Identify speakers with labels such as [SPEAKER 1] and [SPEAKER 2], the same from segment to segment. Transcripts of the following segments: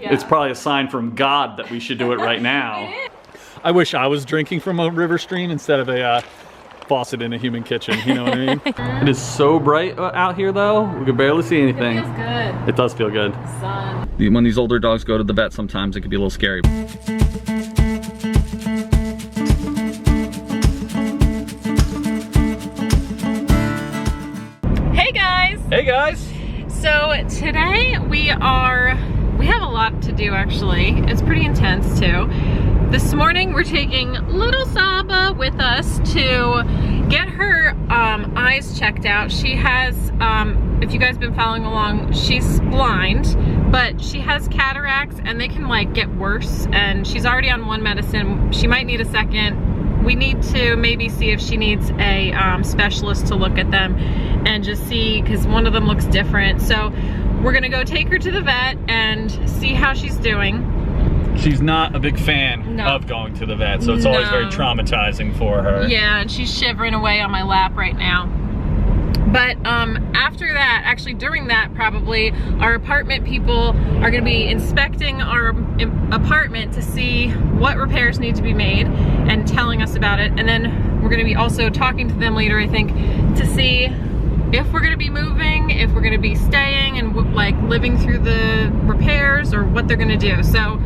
[SPEAKER 1] Yeah. It's probably a sign from God that we should do it right now. I wish I was drinking from a river stream instead of a faucet in a human kitchen, you know what I mean? It is so bright out here though, we can barely see anything.
[SPEAKER 2] It feels good.
[SPEAKER 1] It does feel good.
[SPEAKER 2] Sun.
[SPEAKER 1] When these older dogs go to the vet sometimes it can be a little scary.
[SPEAKER 2] Hey guys!
[SPEAKER 1] Hey guys!
[SPEAKER 2] So today we have a lot to do actually. It's pretty intense too. This morning we're taking little Saba with us to get her eyes checked out. She has, if you guys have been following along, she's blind, but she has cataracts and they can like get worse, and she's already on one medicine. She might need a second. We need to maybe see if she needs a specialist to look at them and just see, because one of them looks different. So we're gonna go take her to the vet and see how she's doing.
[SPEAKER 1] She's not a big fan of going to the vet, so it's always very traumatizing for her.
[SPEAKER 2] Yeah, and she's shivering away on my lap right now. But after that, actually during that probably, our apartment people are gonna be inspecting our apartment to see what repairs need to be made and telling us about it. And then we're gonna be also talking to them later, I think, to see if we're gonna be moving, if we're gonna be staying and like living through the repairs, or what they're gonna do. So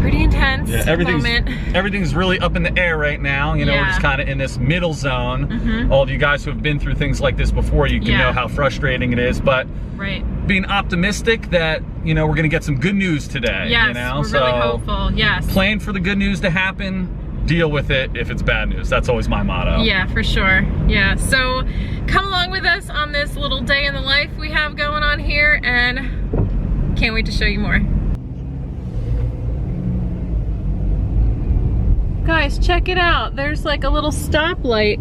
[SPEAKER 2] pretty intense
[SPEAKER 1] everything's really up in the air right now. You know, we're just kind of in this middle zone. All of you guys who have been through things like this before, you can know how frustrating it is, but being optimistic that, you know, we're gonna get some good news today.
[SPEAKER 2] Yes,
[SPEAKER 1] you know?
[SPEAKER 2] we're really hopeful. Yes,
[SPEAKER 1] plan for the good news to happen, deal with it if it's bad news. That's always my motto.
[SPEAKER 2] Yeah, for sure. Yeah, so come along with us on this little day in the life we have going on here, and can't wait to show you more. Guys, check it out. There's like a little stoplight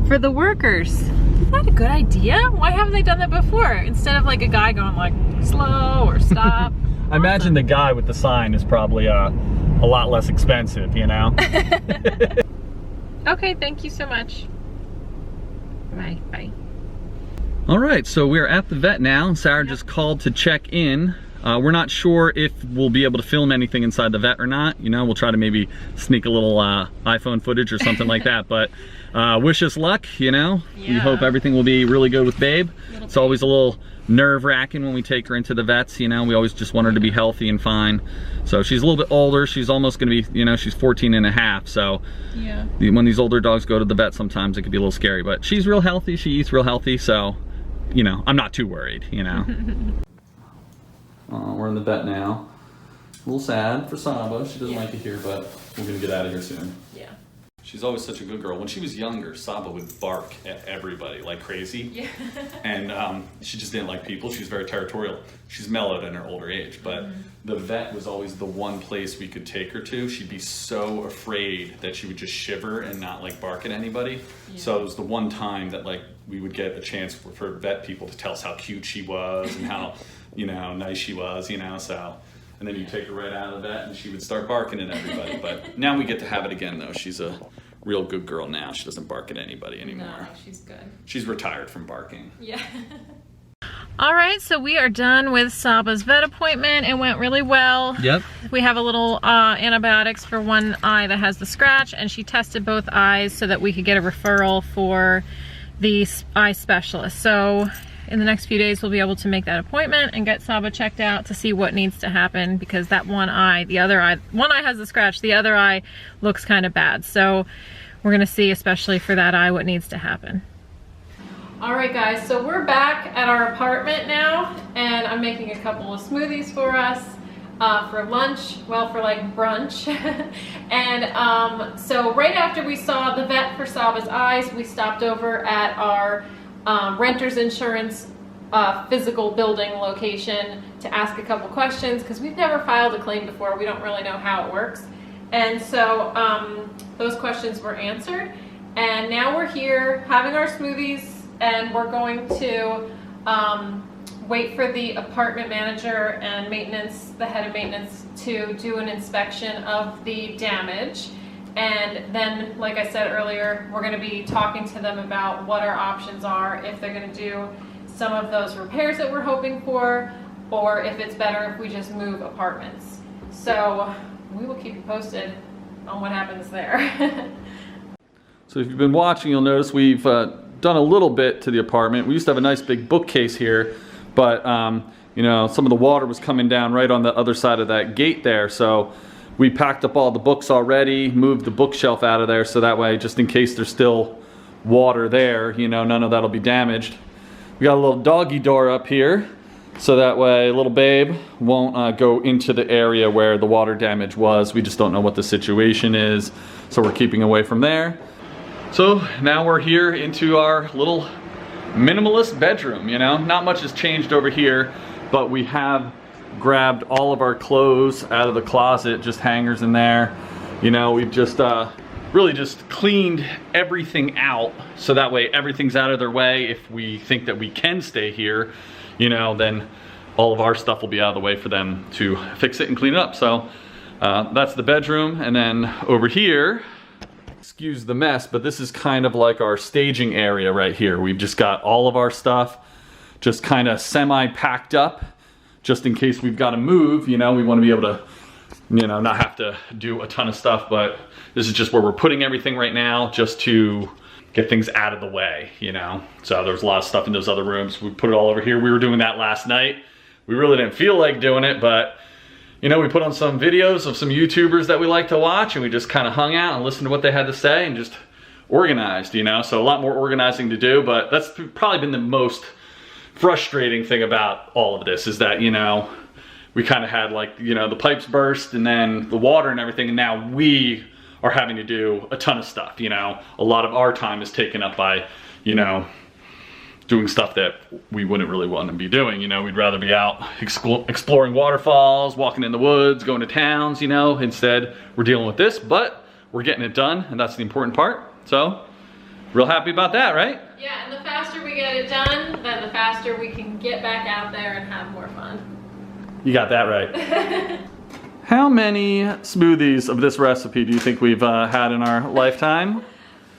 [SPEAKER 2] for the workers. Isn't that a good idea? Why haven't they done that before? Instead of like a guy going like slow or stop.
[SPEAKER 1] I imagine the guy with the sign is probably a lot less expensive, you know?
[SPEAKER 2] Okay, thank you so much. Bye. Bye.
[SPEAKER 1] All right, so we're at the vet now. Sarah just called to check in. We're not sure if we'll be able to film anything inside the vet or not. You know, we'll try to maybe sneak a little iPhone footage or something like that. But wish us luck, you know. We hope everything will be really good with Babe. It's always a little nerve-wracking when we take her into the vets, you know. We always just want her to be healthy and fine. So she's a little bit older. She's almost gonna be, you know, she's 14 and a half. So when these older dogs go to the vet, sometimes it can be a little scary. But she's real healthy. She eats real healthy. So, you know, I'm not too worried, you know. We're in the vet now. A little sad for Saba. She doesn't like it here, but we're gonna get out of here soon. Yeah. She's always such a good girl. When she was younger, Saba would bark at everybody like crazy. Yeah. And she just didn't like people. She was very territorial. She's mellowed in her older age, but the vet was always the one place we could take her to. She'd be so afraid that she would just shiver and not like bark at anybody. Yeah. So it was the one time that like we would get a chance for vet people to tell us how cute she was and how, you know, nice she was, you know, so. And then you take her right out of the vet and she would start barking at everybody. But now we get to have it again though. She's a real good girl now. She doesn't bark at anybody anymore.
[SPEAKER 2] No, she's good. She's
[SPEAKER 1] retired from barking.
[SPEAKER 2] Yeah. All right, so we are done with Saba's vet appointment. It went really well. Yep. We have a little antibiotics for one eye that has the scratch, and she tested both eyes so that we could get a referral for the eye specialist. So in the next few days, we'll be able to make that appointment and get Saba checked out to see what needs to happen, because that one eye, one eye has a scratch, the other eye looks kind of bad. So we're gonna see, especially for that eye, what needs to happen. All right guys, so we're back at our apartment now, and I'm making a couple of smoothies for us for lunch, well, for like brunch. And so right after we saw the vet for Saba's eyes, we stopped over at our renter's insurance physical building location to ask a couple questions, because we've never filed a claim before. We don't really know how it works. And so those questions were answered, and now we're here having our smoothies, and we're going to wait for the apartment manager and maintenance, the head of maintenance, to do an inspection of the damage. And then, like I said earlier, we're going to be talking to them about what our options are, if they're going to do some of those repairs that we're hoping for, or if it's better if we just move apartments. So we will keep you posted on what happens there.
[SPEAKER 1] So if you've been watching, you'll notice we've done a little bit to the apartment. We used to have a nice big bookcase here, but you know, some of the water was coming down right on the other side of that gate there. So we packed up all the books already, moved the bookshelf out of there, so that way, just in case there's still water there, you know, none of that'll be damaged. We got a little doggy door up here, so that way little babe won't go into the area where the water damage was. We just don't know what the situation is, so we're keeping away from there. So now we're here into our little minimalist bedroom, you know. Not much has changed over here, but we have grabbed all of our clothes out of the closet, just hangers in there. You know, we've just really just cleaned everything out, so that way everything's out of their way. If we think that we can stay here, you know, then all of our stuff will be out of the way for them to fix it and clean it up. So that's the bedroom. And then over here, excuse the mess, but this is kind of like our staging area right here. We've just got all of our stuff just kind of semi-packed up, just in case we've got to move. You know, we want to be able to, you know, not have to do a ton of stuff, but this is just where we're putting everything right now, just to get things out of the way, you know. So there's a lot of stuff in those other rooms. We put it all over here. We were doing that last night. We really didn't feel like doing it, but you know, we put on some videos of some YouTubers that we like to watch, and we just kind of hung out and listened to what they had to say and just organized, you know. So a lot more organizing to do, but that's probably been the most frustrating thing about all of this, is that, you know, we kind of had, like, you know, the pipes burst and then the water and everything, and now we are having to do a ton of stuff, you know. A lot of our time is taken up by, you know, doing stuff that we wouldn't really want to be doing. You know, we'd rather be out exploring waterfalls, walking in the woods, going to towns, you know. Instead, we're dealing with this, but we're getting it done, and that's the important part. So, real happy about that, right?
[SPEAKER 2] Yeah, and the faster we get it done, then the faster we can get back out there and have more fun.
[SPEAKER 1] You got that right. How many smoothies of this recipe do you think we've had in our lifetime?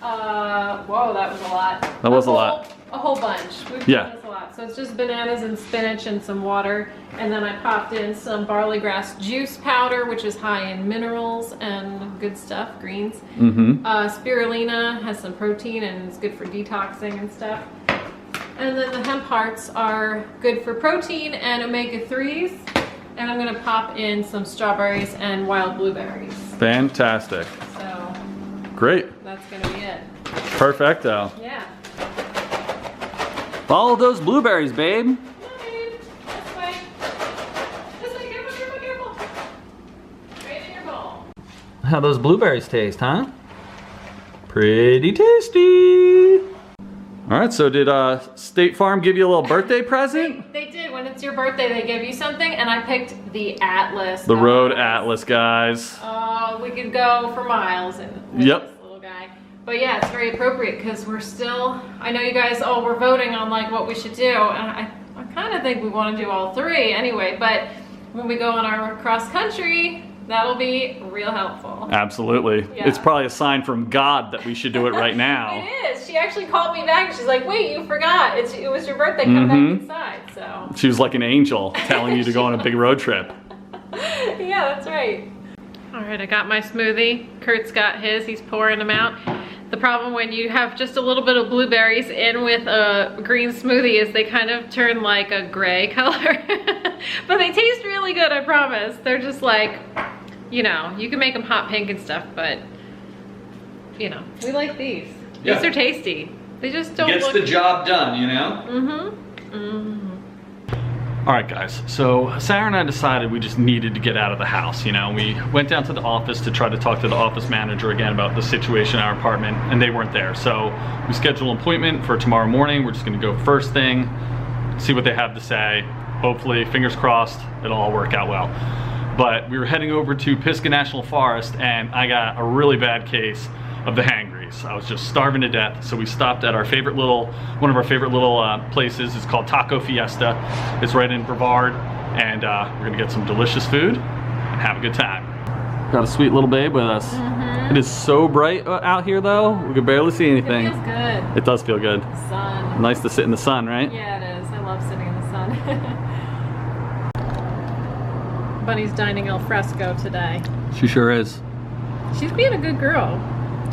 [SPEAKER 2] Whoa, that was a lot.
[SPEAKER 1] That was a lot.
[SPEAKER 2] A whole bunch. We've done this a lot. So it's just bananas and spinach and some water. And then I popped in some barley grass juice powder, which is high in minerals and good stuff, greens. Mm-hmm. Spirulina has some protein and it's good for detoxing and stuff. And then the hemp hearts are good for protein and omega-3s. And I'm gonna pop in some strawberries and wild blueberries.
[SPEAKER 1] Fantastic.
[SPEAKER 2] So
[SPEAKER 1] great.
[SPEAKER 2] That's gonna be it.
[SPEAKER 1] Perfecto.
[SPEAKER 2] Yeah.
[SPEAKER 1] Follow those blueberries, babe.
[SPEAKER 2] No, babe. This way. This way. Careful, careful, careful. Right in your bowl.
[SPEAKER 1] How those blueberries taste, huh? Pretty tasty. All right, so did State Farm give you a little birthday present?
[SPEAKER 2] They did. When it's your birthday, they give you something, and I picked the Atlas.
[SPEAKER 1] The Road Atlas, guys.
[SPEAKER 2] Oh, we could go for miles in this little guy. But yeah, it's very appropriate because we're still, I know you guys all were voting on like what we should do, and I kind of think we want to do all three anyway, but when we go on our cross country, that'll be real helpful. Absolutely. Yeah. It's probably a sign from God that we should do it right now. It is. She actually called me back and she's like, wait, you forgot. It was your birthday. Come back inside. So she was like an angel telling you to go on a big road trip. Yeah, that's right. All right, I got my smoothie. Kurt's got his. He's pouring them out. The problem when you have just a little bit of blueberries in with a green smoothie is they kind of turn like a gray color. But they taste really good, I promise. They're just like, you know, you can make them hot pink and stuff, but you know, we like these. Yeah. These are tasty. They just don't look... Gets the job done, you know? Mm-hmm. Mm-hmm. All right, guys, so Sarah and I decided we just needed to get out of the house, you know. We went down to the office to try to talk to the office manager again about the situation in our apartment, and they weren't there. So we scheduled an appointment for tomorrow morning. We're just gonna go first thing, see what they have to say. Hopefully, fingers crossed, it'll all work out well. But we were heading over to Pisgah National Forest, and I got a really bad case of the hangries. I was just starving to death, so we stopped at our favorite little, one of our favorite little places. It's called Taco Fiesta. It's right in Brevard, and we're gonna get some delicious food and have a good time. Got a sweet little babe with us. It is so bright out here though, we can barely see anything. It feels good. It does feel good. Sun. Nice to sit in the sun, right? Yeah, it is. I love sitting in the sun. Bunny's dining al fresco today.
[SPEAKER 3] She sure is.
[SPEAKER 2] She's being a good girl.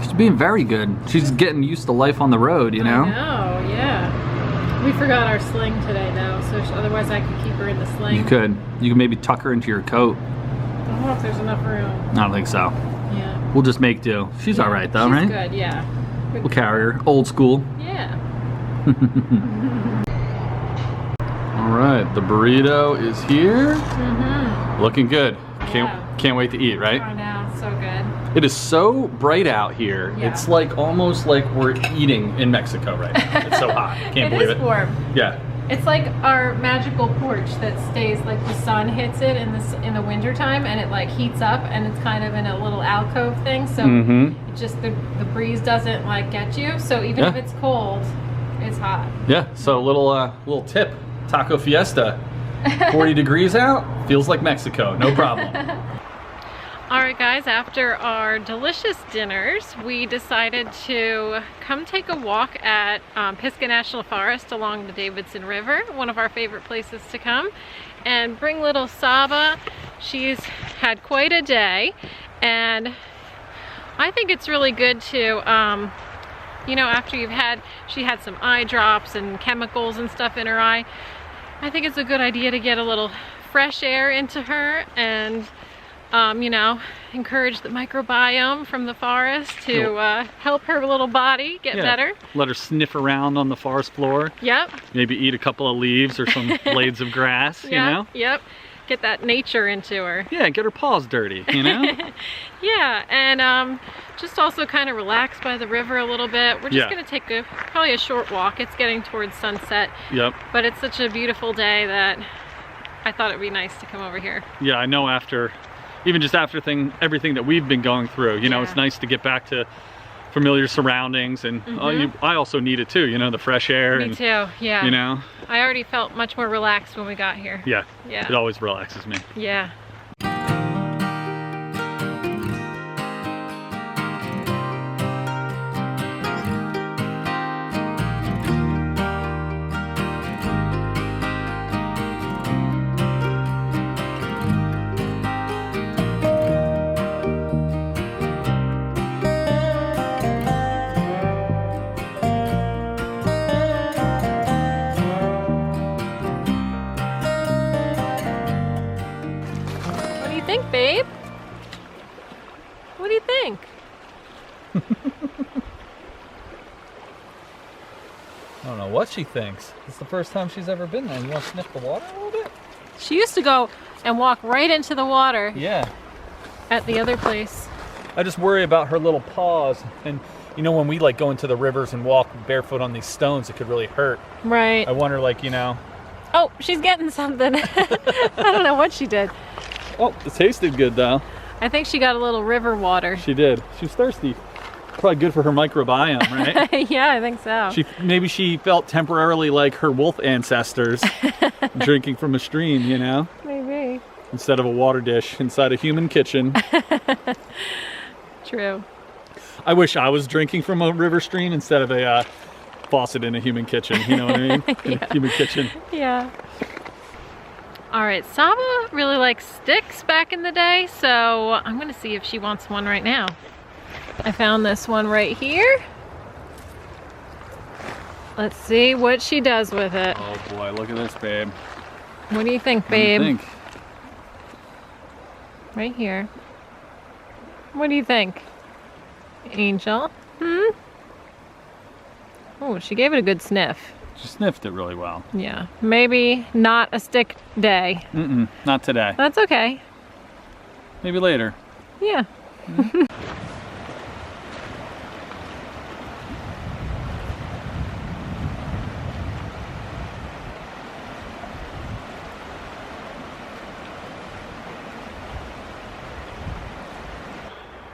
[SPEAKER 3] She's being very good. She's getting used to life on the road, you know?
[SPEAKER 2] I know, yeah. We forgot our sling today, though, so otherwise I could keep her in the sling.
[SPEAKER 3] You could. You could maybe tuck her into your coat.
[SPEAKER 2] I don't know if there's enough room.
[SPEAKER 3] I don't think so.
[SPEAKER 2] Yeah.
[SPEAKER 3] We'll just make do. She's all right, though, right?
[SPEAKER 2] She's good, yeah. Good.
[SPEAKER 3] We'll carry her. Old school.
[SPEAKER 2] Yeah.
[SPEAKER 3] All right, the burrito is here.
[SPEAKER 2] Mm-hmm.
[SPEAKER 3] Looking good. Can't wait to eat, right?
[SPEAKER 2] I know, so good.
[SPEAKER 3] It is so bright out here.
[SPEAKER 2] Yeah.
[SPEAKER 3] It's like almost like we're eating in Mexico right now. It's so hot. Can't believe it.
[SPEAKER 2] It is warm.
[SPEAKER 3] Yeah.
[SPEAKER 2] It's like our magical porch that stays, like the sun hits it in the winter time and it like heats up and it's kind of in a little alcove thing. So it just the breeze doesn't like get you. So even if it's cold, it's hot.
[SPEAKER 3] Yeah. So little tip, Taco Fiesta. 40 degrees out, feels like Mexico, no problem.
[SPEAKER 2] All right, guys, after our delicious dinners, we decided to come take a walk at Pisgah National Forest along the Davidson River, one of our favorite places to come, and bring little Saba. She's had quite a day, and I think it's really good to, you know, after she had some eye drops and chemicals and stuff in her eye, I think it's a good idea to get a little fresh air into her and, you know, encourage the microbiome from the forest to help her little body get better.
[SPEAKER 3] Let her sniff around on the forest floor.
[SPEAKER 2] Yep.
[SPEAKER 3] Maybe eat a couple of leaves or some blades of grass, you know?
[SPEAKER 2] Yep. Get that nature into her.
[SPEAKER 3] Yeah, get her paws dirty, you know?
[SPEAKER 2] Yeah, and just also kind of relax by the river a little bit. We're just going to take probably a short walk. It's getting towards sunset.
[SPEAKER 3] Yep.
[SPEAKER 2] But it's such a beautiful day that I thought it'd be nice to come over here.
[SPEAKER 3] Yeah, I know even just after everything that we've been going through, you know, it's nice to get back to familiar surroundings, and I also need it too, you know, the fresh air.
[SPEAKER 2] Me too, yeah.
[SPEAKER 3] You know?
[SPEAKER 2] I already felt much more relaxed when we got here.
[SPEAKER 3] Yeah.
[SPEAKER 2] Yeah.
[SPEAKER 3] It always relaxes me.
[SPEAKER 2] Yeah. Think, babe? What do you think?
[SPEAKER 3] I don't know what she thinks. It's the first time she's ever been there. You want to sniff the water a little bit?
[SPEAKER 2] She used to go and walk right into the water.
[SPEAKER 3] Yeah.
[SPEAKER 2] At the other place.
[SPEAKER 3] I just worry about her little paws, and you know, when we like go into the rivers and walk barefoot on these stones, it could really hurt.
[SPEAKER 2] Right.
[SPEAKER 3] I wonder, like, you know.
[SPEAKER 2] Oh, she's getting something. I don't know what she did.
[SPEAKER 3] Oh, it tasted good though.
[SPEAKER 2] I think she got a little river water.
[SPEAKER 3] She did. She was thirsty. Probably good for her microbiome, right?
[SPEAKER 2] Yeah, I think so.
[SPEAKER 3] Maybe she felt temporarily like her wolf ancestors drinking from a stream, you know?
[SPEAKER 2] Maybe.
[SPEAKER 3] Instead of a water dish inside a human kitchen.
[SPEAKER 2] True.
[SPEAKER 3] I wish I was drinking from a river stream instead of a faucet in a human kitchen, you know what I mean? In a human kitchen.
[SPEAKER 2] Yeah. All right, Saba really likes sticks back in the day, so I'm gonna see if she wants one right now. I found this one right here. Let's see what she does with it.
[SPEAKER 3] Oh boy, look at this, babe.
[SPEAKER 2] What do you think, babe?
[SPEAKER 3] What do you think?
[SPEAKER 2] Right here. What do you think, Angel? Oh, she gave it a good sniff.
[SPEAKER 3] She sniffed it really well.
[SPEAKER 2] Yeah, maybe not a stick day.
[SPEAKER 3] Not today.
[SPEAKER 2] That's okay.
[SPEAKER 3] Maybe later.
[SPEAKER 2] Yeah.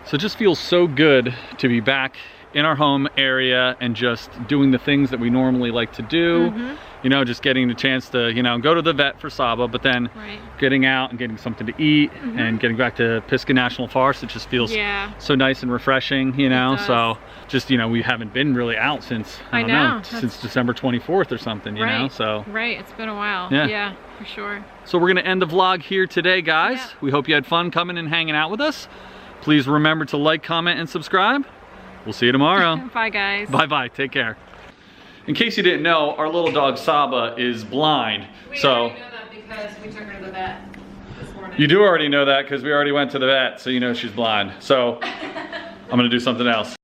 [SPEAKER 3] So it just feels so good to be back in our home area and just doing the things that we normally like to do. you know, just getting the chance to, you know, go to the vet for Saba, but then getting out and getting something to eat and getting back to Pisgah National Forest, it just feels so nice and refreshing, you know. So just, you know, we haven't been really out since, I don't know, since December 24th or something, you know, so.
[SPEAKER 2] Right, it's been a while. Yeah, for sure.
[SPEAKER 3] So we're gonna end the vlog here today, guys. We hope you had fun coming and hanging out with us. Please remember to like, comment, and subscribe. We'll see you tomorrow.
[SPEAKER 2] Bye, guys.
[SPEAKER 3] Bye-bye, take care. In case you didn't know, our little dog Saba is blind.
[SPEAKER 2] We already know that because we took her to the vet this morning.
[SPEAKER 3] You do already know that because we already went to the vet, so you know she's blind. So I'm gonna do something else.